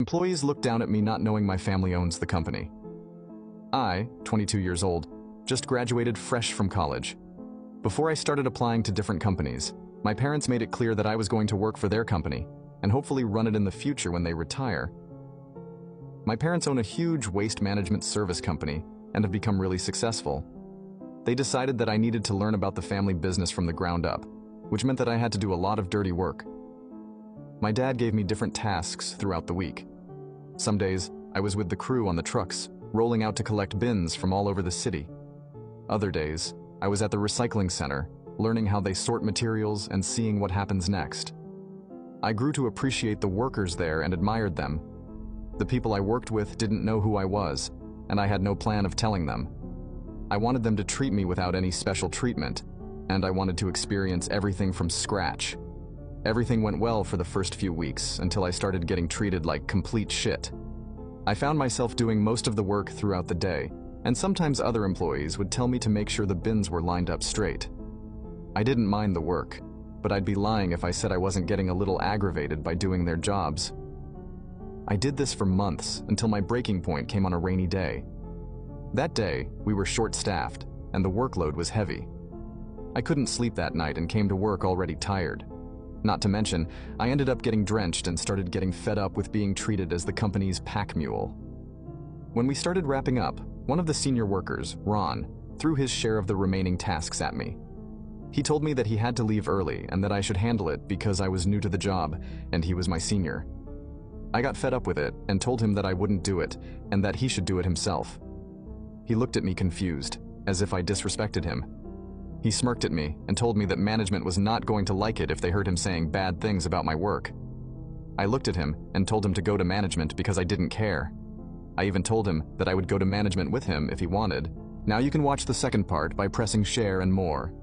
Employees looked down at me not knowing my family owns the company. I, 22 years old, just graduated fresh from college. Before I started applying to different companies, my parents made it clear that I was going to work for their company and hopefully run it in the future when they retire. My parents own a huge waste management service company and have become really successful. They decided that I needed to learn about the family business from the ground up, which meant that I had to do a lot of dirty work. My dad gave me different tasks throughout the week. Some days, I was with the crew on the trucks, rolling out to collect bins from all over the city. Other days, I was at the recycling center, learning how they sort materials and seeing what happens next. I grew to appreciate the workers there and admired them. The people I worked with didn't know who I was, and I had no plan of telling them. I wanted them to treat me without any special treatment, and I wanted to experience everything from scratch. Everything went well for the first few weeks until I started getting treated like complete shit. I found myself doing most of the work throughout the day, and sometimes other employees would tell me to make sure the bins were lined up straight. I didn't mind the work, but I'd be lying if I said I wasn't getting a little aggravated by doing their jobs. I did this for months until my breaking point came on a rainy day. That day, we were short-staffed, and the workload was heavy. I couldn't sleep that night and came to work already tired. Not to mention, I ended up getting drenched and started getting fed up with being treated as the company's pack mule. When we started wrapping up, one of the senior workers, Ron, threw his share of the remaining tasks at me. He told me that he had to leave early and that I should handle it because I was new to the job and he was my senior. I got fed up with it and told him that I wouldn't do it and that he should do it himself. He looked at me confused, as if I disrespected him. He smirked at me and told me that management was not going to like it if they heard him saying bad things about my work. I looked at him and told him to go to management because I didn't care. I even told him that I would go to management with him if he wanted. Now you can watch the second part by pressing share and more.